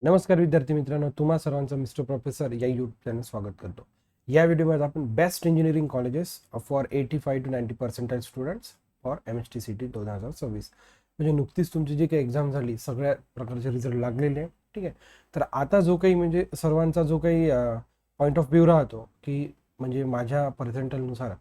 नमस्कार विद्यार्थी मित्रांनो, तुम्हा सर्वांचं मिस्टर प्रोफेसर या यूट्यूब चॅनल स्वागत करतो. या व्हिडिओमध्ये आपण best engineering colleges for 85 to 90% students for MHTCT 2026 म्हणजे नुकतीच तुमची जी काही एक्झाम झाली सगळ्या प्रकारचे रिझल्ट लागलेले आहे. ठीक आहे. तर आता जो काही म्हणजे सर्वांचा जो काही पॉईंट ऑफ व्ह्यू राहतो की म्हणजे माझ्या पर्सेंटेजनुसार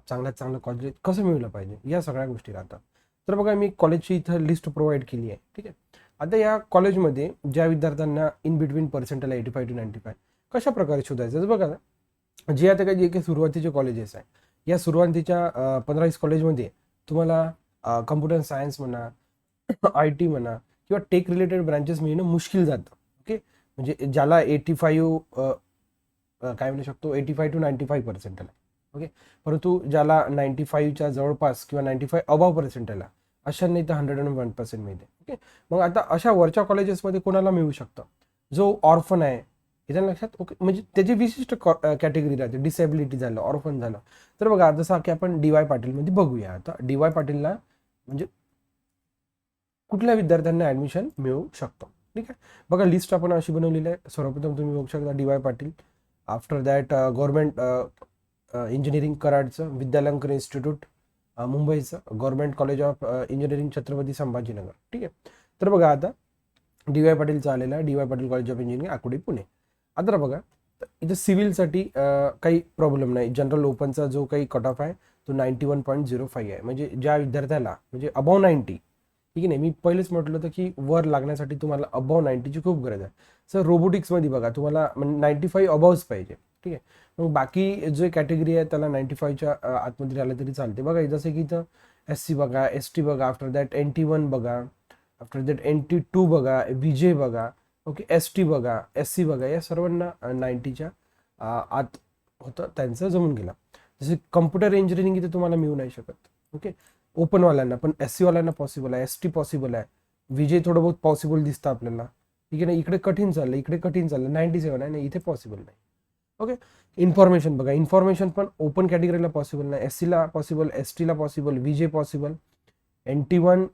चांगल्यात चांगलं कॉलेज कसं मिळलं पाहिजे या सगळ्या गोष्टी राहतात. तर बघा मी कॉलेजची इथं लिस्ट प्रोव्हाइड केली आहे. ठीक आहे. आता या कॉलेजमध्ये ज्या विद्यार्थ्यांना इन बिटवीन पर्सेंटेज 85 to 95 कशा प्रकारे शोधायचं बघा ना. जे आता काही जे काही सुरुवातीचे कॉलेजेस आहे या सुरुवातीच्या 15-20 कॉलेजमध्ये तुम्हाला कम्प्युटर सायन्स म्हणा, IT म्हणा किंवा टेक रिलेटेड ब्रांचेस मिळणं मुश्किल जातं. ओके. म्हणजे ज्याला 85 काय म्हणू शकतो 85 to 95 पर्सेंटेज आहे. ओके. परंतु ज्याला 95च्या जवळपास किंवा 95 अबाव पर्सेंटेज आहे अशांना इथं 101% मिळते. ओके. मग आता अशा वरच्या कॉलेजेसमध्ये कोणाला मिळू शकतं जो ऑर्फन आहे. इथं लक्षात. ओके. म्हणजे त्याची विशिष्ट कॅटेगरी राहते. डिसेबिलिटी झालं, ऑर्फन झालं. तर बघा जसं की आपण DY पाटीलमध्ये बघूया. आता DY पाटीलला म्हणजे कुठल्या विद्यार्थ्यांना ऍडमिशन मिळू शकतं. ठीक आहे. बघा लिस्ट आपण अशी बनवलेली आहे. सर्वप्रथम तुम्ही बघू शकता DY Patil. After that government engineering कराडचं, विद्यालंकर इन्स्टिट्यूट मुंबईचं, government college of engineering Chhatrapati Sambhajinagar. ठीक आहे. तर बघा आता DY पाटीलचा आलेला आहे, DY Patil college of engineering Akurdi Pune. आता बघा इथं सिव्हिलसाठी काही प्रॉब्लेम नाही. जनरल ओपनचा जो काही कट ऑफ आहे तो 91.05 आहे. म्हणजे ज्या विद्यार्थ्याला म्हणजे अबाव 90. ठीक आहे. नाही मी पहिलेच म्हटलं होतं की वर लागण्यासाठी तुम्हाला अबाव 90ची खूप गरज आहे. सर रोबोटिक्समध्ये बघा तुम्हाला 95 अबावच पाहिजे. ठीक आहे. मग बाकी जो कॅटेगरी आहे त्याला 95च्या आतमध्ये राहिलं तरी चालते. बघा जसं की इथं SC बघा, ST बघा, आफ्टर दॅट NT1 बघा, आफ्टर दॅट NT2 बघा, VJ बघा, ओके, ST बघा, SC बघा, या सर्वांना 90च्या आत होतं त्यांचं जमून गेला. जसे कम्प्युटर इंजिनिअरिंग इथे तुम्हाला मिळू नाही शकत. ओके. ओपनवाल्यांना पण SC वाल्यांना पॉसिबल आहे, ST पॉसिबल आहे, VJ थोडं बहुत पॉसिबल दिसतं आपल्याला. ठीक आहे ना. इकडे कठीण चाललं, इकडे कठीण चाललं, 97 आहे ना, इथे पॉसिबल नाही. ओके. इन्फॉर्मेशन बघा, इन्फॉर्मेशन पण ओपन कॅटेगरीला पॉसिबल नाही. SC ला पॉसिबल, ST ला possible, VJ possible, NT1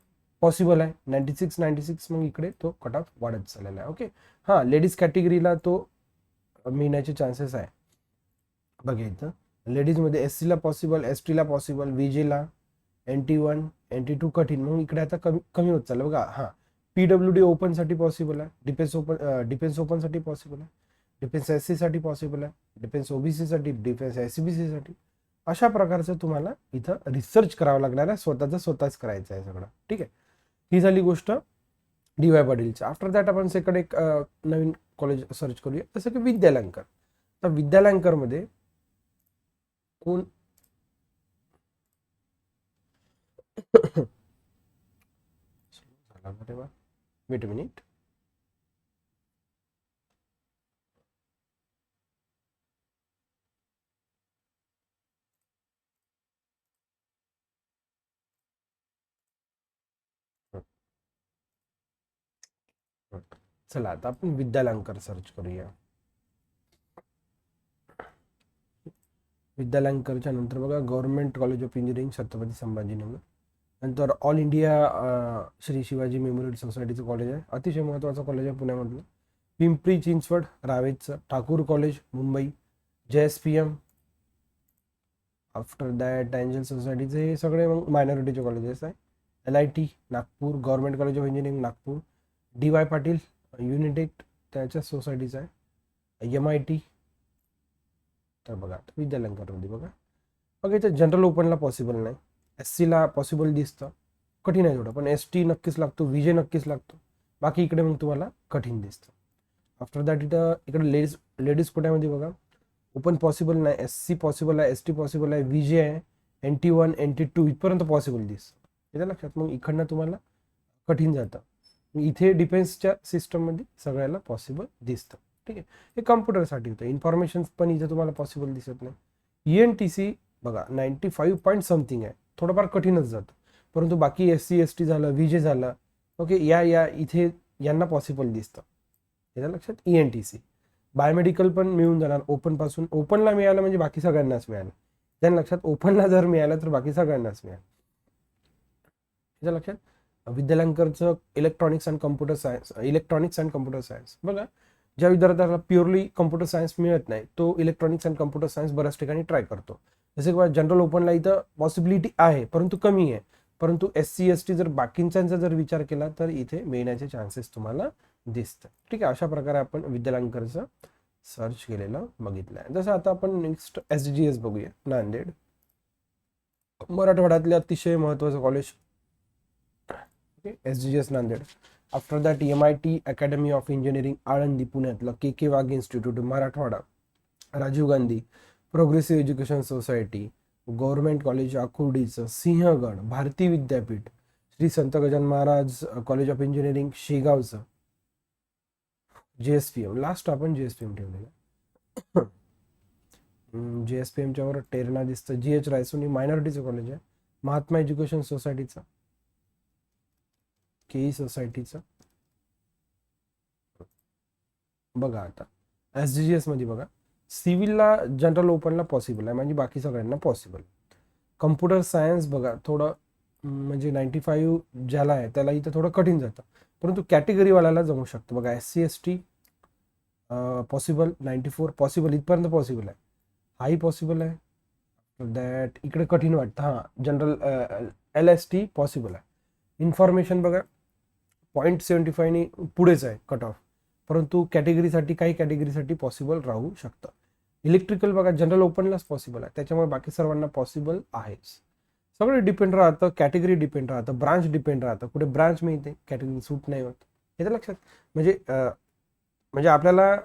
possible आहे. 96 मग इकडे तो कट ऑफ वाढत चाललेला आहे. ओके. हां, लेडीज कॅटेगरीला तो मिळण्याचे चान्सेस आहे. बघा इथं लेडीजमध्ये SC ला पॉसिबल, ST ला पॉसिबल, VJ ला, NT1, NT2 कठीण. मग इकडे आता कमी कमी होत चाललं बघा. हां, PWD ओपनसाठी पॉसिबल आहे, डिफेन्स ओपनसाठी पॉसिबल आहे, डिफेन्स SC साठी पॉसिबल आहे, डिफेन्स OBC साठी, डिफेन्स SCBC साठी. अशा प्रकारचं तुम्हाला इथं रिसर्च करावं लागणार आहे. स्वतःच करायचं आहे सगळं. ठीक आहे. ही झाली गोष्ट DY पाटीलची. आफ्टर दॅट आपण सेकंड एक नवीन कॉलेज सर्च करूया जसं की विद्यालंकर. तर विद्यालंकरमध्ये कोण वेट अ मिनिट. चला आता आपण विद्यालंकर सर्च करूया. विद्यालंकरच्या नंतर बघा government college of engineering Chhatrapati Sambhajinagar. नंतर all India Shri Shivaji memorial सोसायटीचं कॉलेज आहे, अतिशय महत्त्वाचं कॉलेज आहे पुण्यामधलं. पिंपरी चिंचवड रावेतचं Thakur college Mumbai, JSPM. After that Angel सोसायटीचे हे सगळे मग मायनॉरिटीचे कॉलेजेस आहे. LIT Nagpur, government college of engineering Nagpur, DY Patil Unitech त्याच्या सोसायटीचं आहे, MIT. तर बघा विद्यालंकरमध्ये बघा बघा इथं जनरल ओपनला पॉसिबल नाही, SC ला पॉसिबल दिसतं, कठीण आहे थोडं, पण ST नक्कीच लागतो, VJ नक्कीच लागतो. बाकी इकडे मग तुम्हाला कठीण दिसतं. आफ्टर दॅट इकडे लेडीज कोट्यामध्ये बघा ओपन पॉसिबल नाही, SC पॉसिबल आहे, ST पॉसिबल आहे, VJ आहे, NT1 NT2 इथपर्यंत पॉसिबल दिसतं. येतं लक्षात. मग इकडनं तुम्हाला कठीण जातं. इथे डिफेन्सच्या सिस्टममध्ये सगळ्याला पॉसिबल दिसतं. ठीक आहे. हे कम्प्युटरसाठी होतं. इन्फॉर्मेशन पण इथे तुम्हाला पॉसिबल दिसत नाही. ENTC बघा 95 पॉईंट समथिंग आहे, थोडंफार कठीणच जातं. परंतु बाकी SC ST झालं, VJ झालं, ओके, या इथे यांना पॉसिबल दिसतं. याच्या लक्षात. ENTC बायोमेडिकल पण मिळून जाणार ओपनपासून. ओपनला मिळालं म्हणजे बाकी सगळ्यांनाच मिळालं. त्या लक्षात. ओपनला जर मिळालं तर बाकी सगळ्यांनाच मिळालं. याच्या लक्षात. विद्यालंकरचं इलेक्ट्रॉनिक्स अँड कम्प्युटर सायन्स बघा, ज्या विद्यार्थ्याला प्युअरली कम्प्युटर सायन्स मिळत नाही तो इलेक्ट्रॉनिक्स अँड कम्प्युटर सायन्स बऱ्याच ठिकाणी ट्राय करतो. जसे की जनरल ओपनला इथं पॉसिबिलिटी आहे परंतु कमी आहे, परंतु SC ST जर बाकींचा जर विचार केला तर इथे मिळण्याचे चान्सेस तुम्हाला दिसतात. ठीक आहे, अशा प्रकारे आपण विद्यालंकरचं सर्च केलेलं बघितलं आहे. जसं आता आपण नेक्स्ट SGS बघूया. नांदेड मराठवाड्यातले अतिशय महत्त्वाचं college. SGS Nanded. After that MIT academy of engineering Alandi पुण्यातलं KK Wagh institute Marathwada, Rajiv Gandhi progressive education society, government college आकुर्डीचं, Sinhgad, Bharati Vidyapeeth, Shri Sant Gajanan Maharaj college of engineering शेगावचं, JSPM. लास्ट आपण JSPM ठेवलेलं. JSPMच्या वर टेरणा दिसतं. GH रायसोनी मायनॉरिटीचं कॉलेज आहे. महात्मा एज्युकेशन सोसायटीचं, KE सोसायटीचं बघा. आता SGS मध्ये बघा, सिव्हिलला जनरल ओपनला पॉसिबल आहे, म्हणजे बाकी सगळ्यांना पॉसिबल. कम्प्युटर सायन्स बघा थोडं म्हणजे 95 ज्याला आहे त्याला इथं थोडं कठीण जातं, परंतु कॅटेगरीवाल्याला जमू शकतं. बघा SC ST पॉसिबल, 94 पॉसिबल, इथपर्यंत पॉसिबल आहे. हाही पॉसिबल आहे. दॅट इकडे कठीण वाटतं. हां, जनरल LST पॉसिबल आहे. इन्फॉर्मेशन बघा 0.75 पुढेच आहे कट ऑफ, परंतु कॅटेगरीसाठी काही कॅटेगरीसाठी पॉसिबल राहू शकतं. इलेक्ट्रिकल बघा जनरल ओपनलाच पॉसिबल आहे, त्याच्यामुळे बाकी सर्वांना पॉसिबल आहेच. सगळं डिपेंड राहतं, कॅटेगरी डिपेंड राहतं, ब्रांच डिपेंड राहतं. कुठे ब्रांच मिळते कॅटेगरी सूट नाही होत, हे तर लक्षात. म्हणजे आपल्याला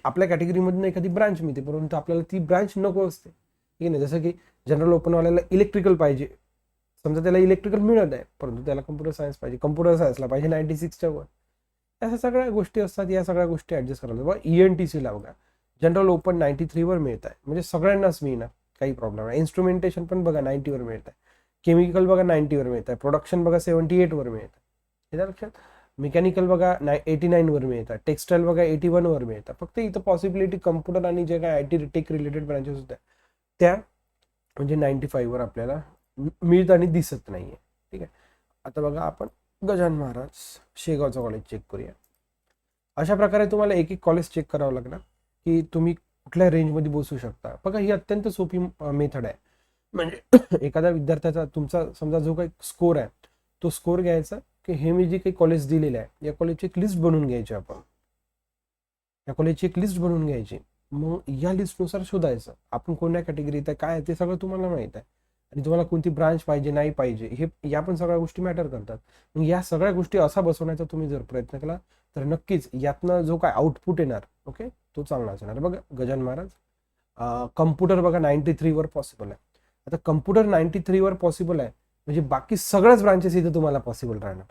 आपल्या कॅटेगरीमधून एखादी ब्रांच मिळते, परंतु आपल्याला ती ब्रांच नको असते, ठीक आहे. जसं की जनरल ओपनवाल्याला इलेक्ट्रिकल पाहिजे, समजा त्याला इलेक्ट्रिकल मिळत आहे परंतु त्याला कम्प्युटर सायन्स पाहिजे, कम्प्युटर सायन्सला पाहिजे 96च्या वर. अशा सगळ्या गोष्टी असतात, या सगळ्या गोष्टी ऍडजस्ट करायला. बघा ENTCला बघा जनरल ओपन 93 वर मिळत आहे, म्हणजे सगळ्यांनाच मिळणार, काही प्रॉब्लेम नाही. इन्स्ट्रुमेंटेशन पण बघा 90 वर मिळत आहे. केमिकल बघा 90 वर मिळत आहे. प्रोडक्शन बघा 78 वर मिळत आहे, हे लक्षात. मेकॅनिकल बघा 89 वर मिळतात. टेक्सटाईल बघा 81 वर मिळतात. फक्त इथं पॉसिबिलिटी कम्प्युटर आणि जे काय IT टेक रिलेटेड ब्रांचेस होत्या त्या म्हणजे 95 वर आपल्याला मिळताना दिसत नाहीये, ठीक आहे. आता बघा आपण गजानन महाराज शेगावचं कॉलेज चेक करूया. अशा प्रकारे तुम्हाला एक एक कॉलेज चेक करावं लागणार की तुम्ही कुठल्या रेंजमध्ये बसू शकता. बघा ही अत्यंत सोपी मेथड आहे. म्हणजे एखाद्या विद्यार्थ्याचा तुमचा समजा जो काही स्कोर आहे तो स्कोर घ्यायचा की हे मी जे काही कॉलेज दिलेले आहे या कॉलेजची एक लिस्ट बनवून घ्यायची. आपण या कॉलेजची एक लिस्ट बनवून घ्यायची, मग या लिस्टनुसार शोधायचं आपण कोणत्या कॅटेगरीत आहे, काय आहे ते सगळं तुम्हाला माहित आहे. आणि तुम्हाला कोणती ब्रांच पाहिजे नाही पाहिजे हे या पण सगळ्या गोष्टी मॅटर करतात. मग या सगळ्या गोष्टी असा बसवण्याचा तुम्ही जर प्रयत्न केला तर नक्कीच यातनं जो काय आउटपुट येणार ओके तो चांगला असणार. बघा गजानन महाराज कम्प्युटर बघा 93 वर पॉसिबल आहे. आता कम्प्युटर 93 वर पॉसिबल आहे म्हणजे बाकी सगळ्याच ब्रांचेस इथे तुम्हाला पॉसिबल राहणार,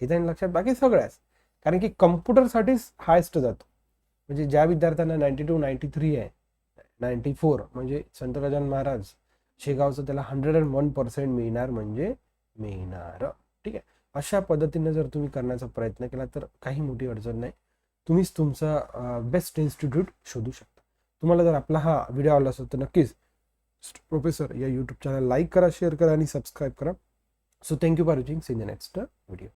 हे त्यांनी लक्षात. बाकी सगळ्याच, कारण की कम्प्युटरसाठीच हायस्ट जातो. म्हणजे ज्या विद्यार्थ्यांना 92 93 आहे, 94 म्हणजे संत गजानन महाराज शेगावचं त्याला 101% मिळणार म्हणजे मिळणार, ठीक आहे. अशा पद्धतीने जर तुम्ही करण्याचा प्रयत्न केला तर काही मोठी अडचण नाही, तुम्हीच तुमचा बेस्ट इन्स्टिट्यूट शोधू शकता. तुम्हाला जर आपला हा व्हिडिओ आवडला असेल तर नक्कीच प्रोफेसर या यूट्यूब चॅनल लाईक करा, शेअर करा आणि सबस्क्राईब करा. So thank you for watching. See in the next video.